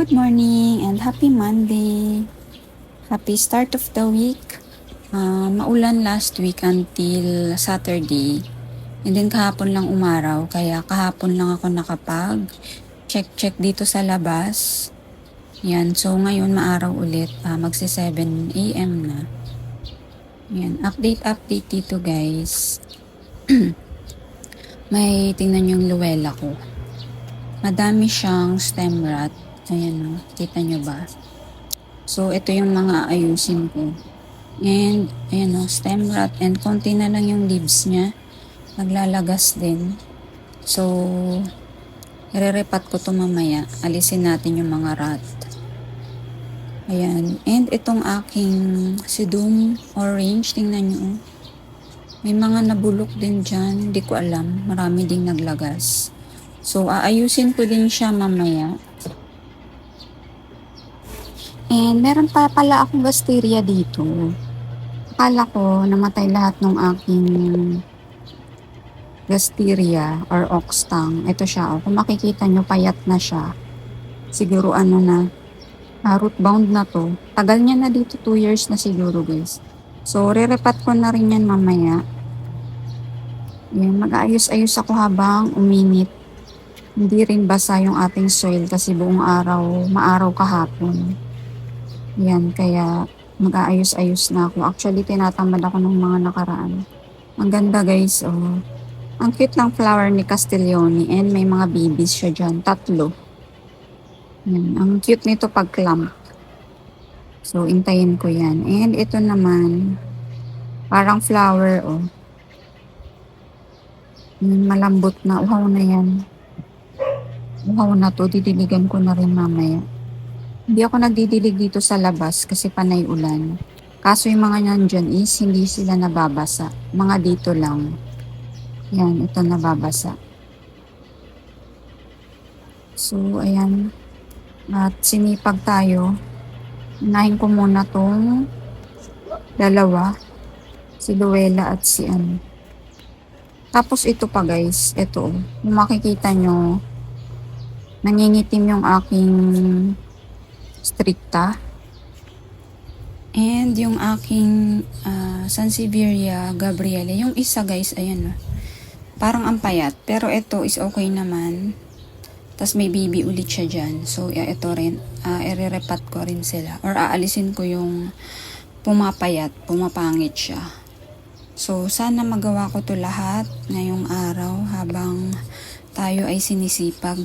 Good morning and happy Monday. Happy start of the week. Maulan last week until Saturday. And then kahapon lang umaraw, kaya kahapon lang ako nakapag check dito sa labas. Yan, so ngayon maaraw ulit, magsi 7 AM na. Yan, update dito guys. May tingnan yung luwela ko. Madami siyang stem rot. Ayan o, kita nyo ba? So, ito yung mga ayusin ko. And, ayan o, stem rot. And, konti na lang yung leaves niya. Naglalagas din. So, irerepat ko to mamaya. Alisin natin yung mga rot. Ayan. And, itong aking sedum orange. Tingnan nyo. May mga nabulok din dyan. Hindi ko alam. Marami ding naglagas. So, aayusin ko din siya mamaya. And meron pa pala akong wisteria dito. Akala ko namatay lahat ng aking wisteria or oxtang. Ito siya. Kung makikita nyo, payat na siya. Siguro ano na, root bound na to. Tagal niya na dito, 2 years na siguro guys. So, re-repat ko na rin yan mamaya. Yan, mag-aayos-ayos ako habang uminit. Hindi rin basa yung ating soil kasi buong araw, maaraw kahapon. Yan, kaya mag-aayos-ayos na ako. Actually, tinatamad ako ng mga nakaraan. Ang ganda guys, oh. Ang cute ng flower ni Castiglione and may mga babies siya dyan. 3. Yan, ang cute nito pag clump. So, intayin ko yan. And ito naman, parang flower, oh. Malambot na. Uhaw na yan. Uhaw na to. Didiligan ko na rin mamaya. Hindi ako nagdidilig dito sa labas kasi panay ulan. Kaso yung mga nandyan is hindi sila nababasa. Mga dito lang. Yan, ito nababasa. So, ayan. At sinipag tayo. Unahin ko muna tong dalawa. Si Luella at si ano. Tapos ito pa guys. Ito. Kung makikita nyo, nangingitim yung aking stricta. And yung aking Sansevieria Gabriele. Yung isa guys, ayan o. Parang ampayat. Pero ito is okay naman. Tapos may baby ulit siya dyan. So, ito rin. Irerepat ko rin sila. Or aalisin ko yung pumapayat. Pumapangit siya. So, sana magawa ko to lahat ngayong araw habang tayo ay sinisipag.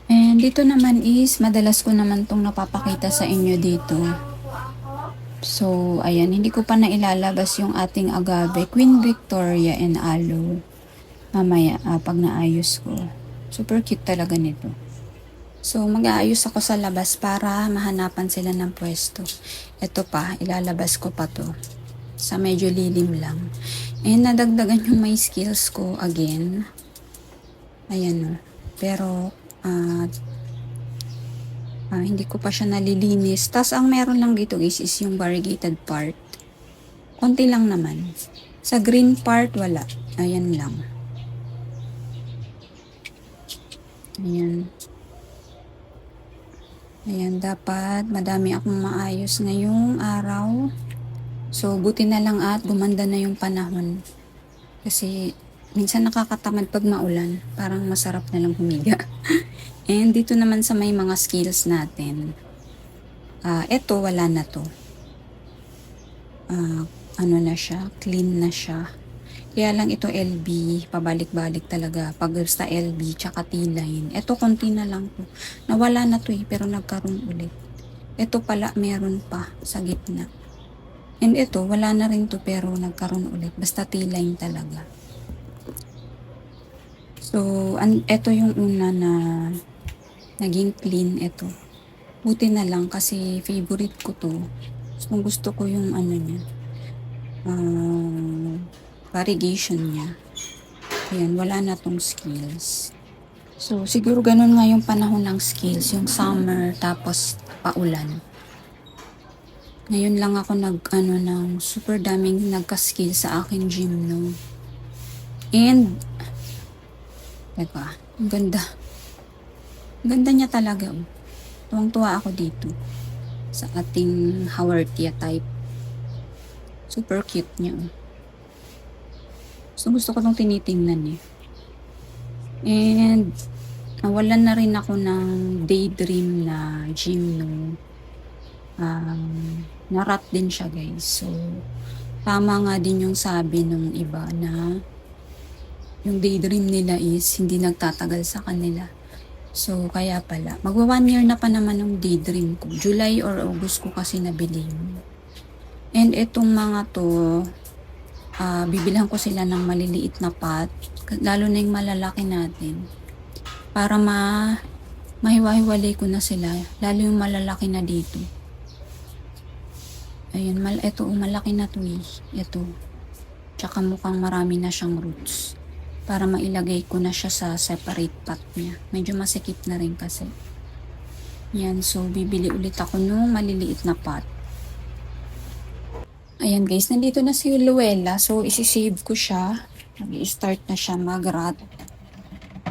And dito naman is, madalas ko naman tong napapakita sa inyo dito. So, ayan, hindi ko pa nailalabas yung ating agave, Queen Victoria and aloe. Mamaya, pag naayos ko. Super cute talaga nito. So, mag-aayos ako sa labas para mahanapan sila ng pwesto. Ito pa, ilalabas ko pa to. Sa medyo lilim lang. And nadagdagan yung may skills ko again. Ayan o. Pero, hindi ko pa siya nalilinis. Tas ang meron lang dito guys is yung variegated part. Konti lang naman. Sa green part, wala. Ayan lang. Ayan. Ayan, dapat madami akong maayos ngayong araw. So, buti na lang at gumanda na yung panahon. Kasi, minsan nakakatamad pag maulan. Parang masarap na lang humiga. And dito naman sa may mga skills natin. Eto, wala na to. Ano na siya? Clean na siya. Kaya lang ito LB, pabalik-balik talaga. Pag sa LB, tsaka T-line. Eto, konti na lang to. Nawala na to pero nagkaroon ulit. Eto pala, meron pa sa gitna. And ito, wala na rin to pero nagkaroon ulit. Basta T-line talaga. So, ito yung una na naging clean ito. Buti na lang kasi favorite ko to. So, gusto ko yung ano niya. Variegation niya. Ayan, wala na tong skills. So, siguro ganun nga yung panahon ng skills. Yung summer, tapos paulan. Ngayon lang ako ng super daming nagka-skill sa akin gym, no. And, teka, ang ganda. Ganda niya talaga, oh. Tuwang-tuwa ako dito sa ating Haworthia type. Super cute niya, oh. So, gusto ko tong tinitingnan, eh. And, nawalan na rin ako ng daydream na gym, no. Narat din siya, guys. So, tama nga din yung sabi nung iba na yung daydream nila is hindi nagtatagal sa kanila. So, kaya pala. Magwa 1 year na pa naman yung daydream ko. July or August ko kasi nabili yun. And itong mga to, bibilhan ko sila ng maliliit na pot. Lalo na yung malalaki natin. Para mahiwa-hiwalay ko na sila. Lalo yung malalaki na dito. Ayun, ito, malaki na to eh. Ito. Tsaka mukhang marami na siyang roots. Para mailagay ko na siya sa separate pot niya. Medyo masikip na rin kasi. Yan, so bibili ulit ako nung maliliit na pot. Ayan guys, nandito na si Luella. So, isi-save ko siya. Nag-i-start na siya mag-rot.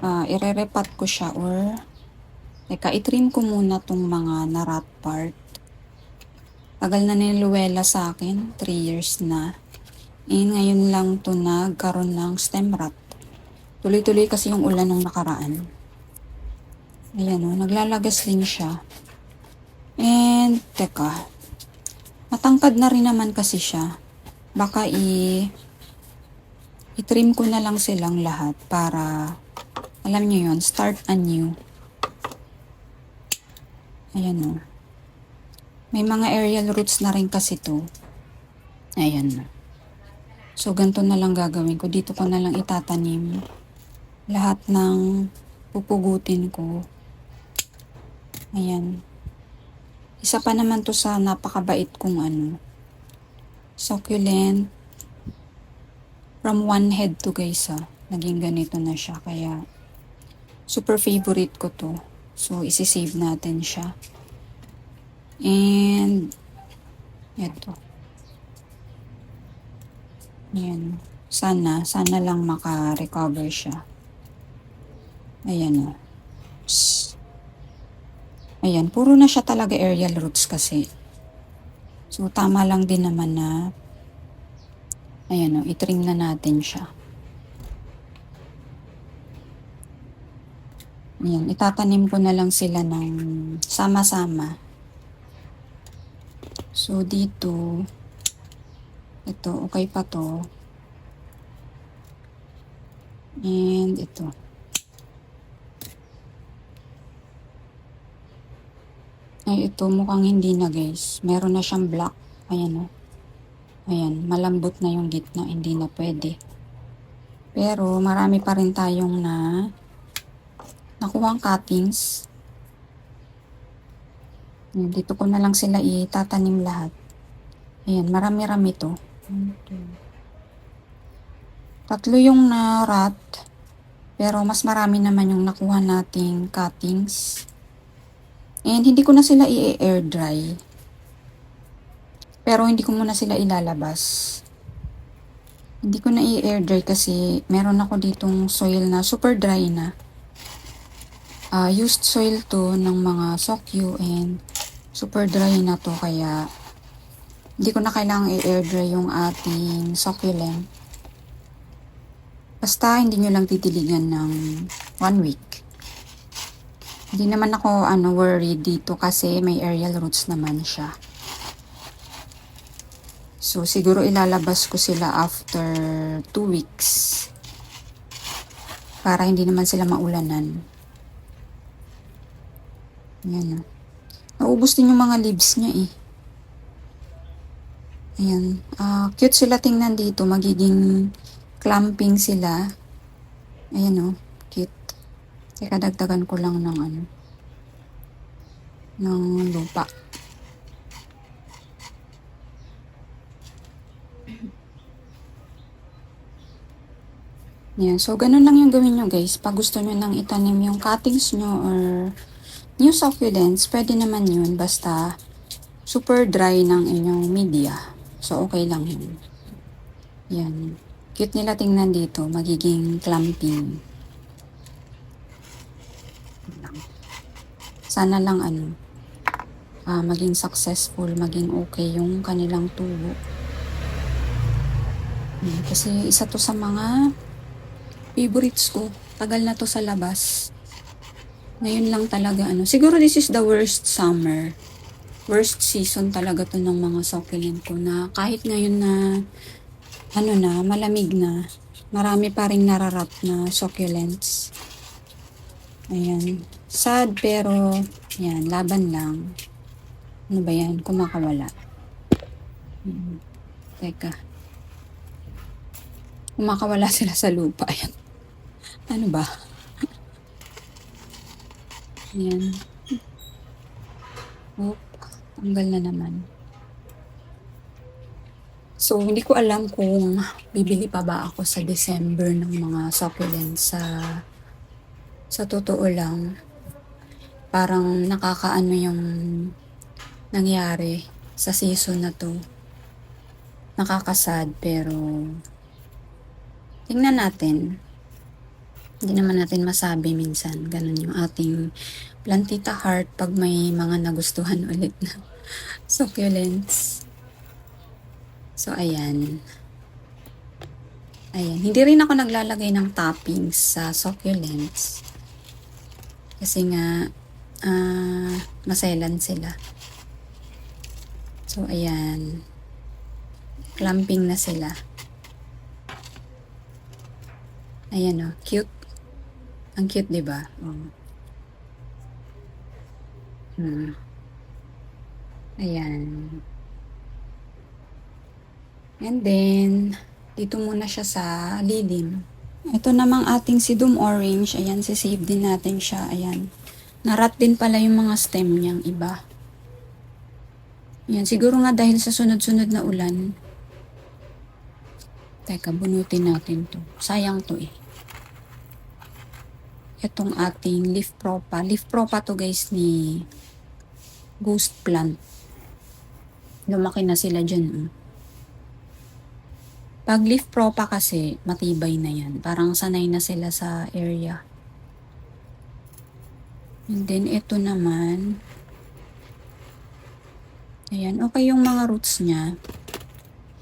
Ire-repat ko siya or teka, i-trim ko muna tong mga na-rot part. Tagal na ni Luella sa akin, 3 years na. Ngayon lang to nagkaroon ng stem rot. Tuloy-tuloy kasi yung ulan nung nakaraan. Ayan o, naglalagas din siya. And, teka. Matangkad na rin naman kasi siya. Baka i-trim ko na lang silang lahat para, alam nyo yun, start anew. Ayan o. May mga aerial roots na rin kasi to. Ayan. So, ganito na lang gagawin ko. Dito ko na lang itatanim lahat ng pupugutin ko. Ayan. Isa pa naman to sa napakabait kong succulent. From one head to guys naging ganito na siya. Kaya, super favorite ko to. So, isi-save natin siya. And, ito. Ayan. Sana lang maka-recover siya. Ayan o. Ayan, puro na siya talaga aerial roots kasi. So, tama lang din naman na, ayan o, itrim na natin siya. Ayan, itatanim ko na lang sila ng sama-sama. So, dito, ito, okay pa to. And ito. Ay, ito mukhang hindi na guys. Meron na siyang black. Ayan o. Ayan, malambot na yung gitna. Hindi na pwede. Pero, marami pa rin tayong nakuhang cuttings. Dito ko na lang sila itatanim lahat. Ayan, marami-rami to. 3 yung na-rot. Pero mas marami naman yung nakuha nating cuttings. And hindi ko na sila i-air dry. Pero hindi ko muna sila ilalabas. Hindi ko na i-air dry kasi meron ako ditong soil na super dry na. Used soil to ng mga sokyu and super dry na to kaya hindi ko na kailangang i-air dry yung ating succulent. Basta hindi nyo lang titiligan ng 1 week. Hindi naman ako worried dito kasi may aerial roots naman siya. So siguro ilalabas ko sila after 2 weeks. Para hindi naman sila maulanan. Ayan. Naubos din yung mga leaves niya eh. Ayan. Cute sila tingnan dito. Magiging clamping sila. Ayan cute. Teka, dagdagan ko lang ng ng lupa. Ayan. So, ganun lang yung gawin nyo guys. Pag gusto nyo nang itanim yung cuttings nyo or new succulents, pwede naman yun. Basta super dry ng inyong media. So, okay lang yun. Yan. Cute nila tingnan dito. Magiging clamping. Sana lang maging successful, maging okay yung kanilang tubo. Kasi isa to sa mga favorites ko. Tagal na to sa labas. Ngayon lang talaga siguro this is the worst summer. Worst season talaga to ng mga succulent ko, na kahit ngayon na malamig na, marami pa ring nararat na succulents. Ayan. Sad pero yan, laban lang. Ano ba yan? Kumakawala. Teka. Kumakawala sila sa lupa. Ayan. Ano ba? Ayan. Oop. Tanggal na naman. So, hindi ko alam kung bibili pa ba ako sa December ng mga succulents. Sa totoo lang, parang nakakaano yung nangyari sa season na to. Nakakasad, pero tingnan natin. Hindi naman natin masabi minsan. Ganun yung ating plantita heart pag may mga nagustuhan ulit na succulents. So, ayan. Ayan. Hindi rin ako naglalagay ng toppings sa succulents. Kasi nga, maselan sila. So, ayan. Clumping na sila. Ayan cute. Ang cute, diba? Oh. Ayan. And then, dito muna siya sa lilim. Ito namang ating sidum orange. Ayan, sisave din natin siya. Ayan. Narat din pala yung mga stem niyang iba. Ayan, siguro nga dahil sa sunod-sunod na ulan. Teka, bunutin natin to. Sayang to eh. Itong ating leaf propa. Leaf propa to guys ni Ghost Plant. Lumaki na sila dyan. Pag leaf propa kasi, matibay na yan. Parang sanay na sila sa area. And then, ito naman. Ayan, okay yung mga roots niya.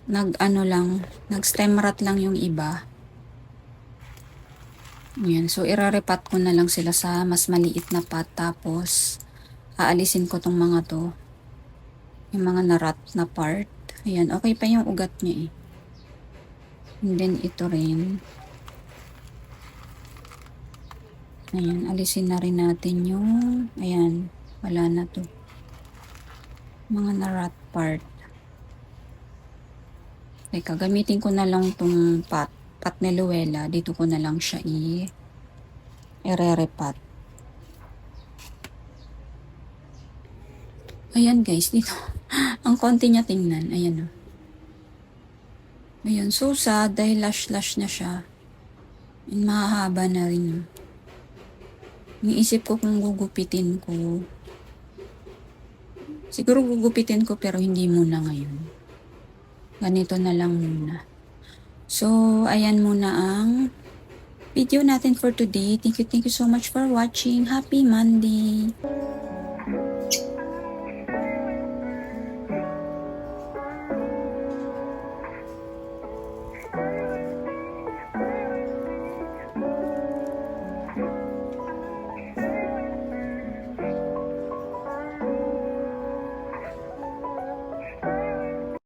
Nag-stem rot lang yung iba. Ayan, so irarepat ko na lang sila sa mas maliit na pot. Tapos, aalisin ko tong mga to. Yung mga narat na part. Ayan, okay pa yung ugat niya eh. And then, ito rin. Ayan, alisin na rin natin yung, ayan, wala na to. Mga narat part. Teka, gamitin ko na lang tong pot ni Luella. Dito ko na lang siya i-rerepat. Ayan guys, dito. Ang konti niya tingnan. Ayan Ayan, so sad dahil lash-lash na siya. And mahahaba na rin. Iniisip ko kung gugupitin ko. Siguro gugupitin ko pero hindi muna ngayon. Ganito na lang muna. So, ayan muna ang video natin for today. Thank you so much for watching. Happy Monday!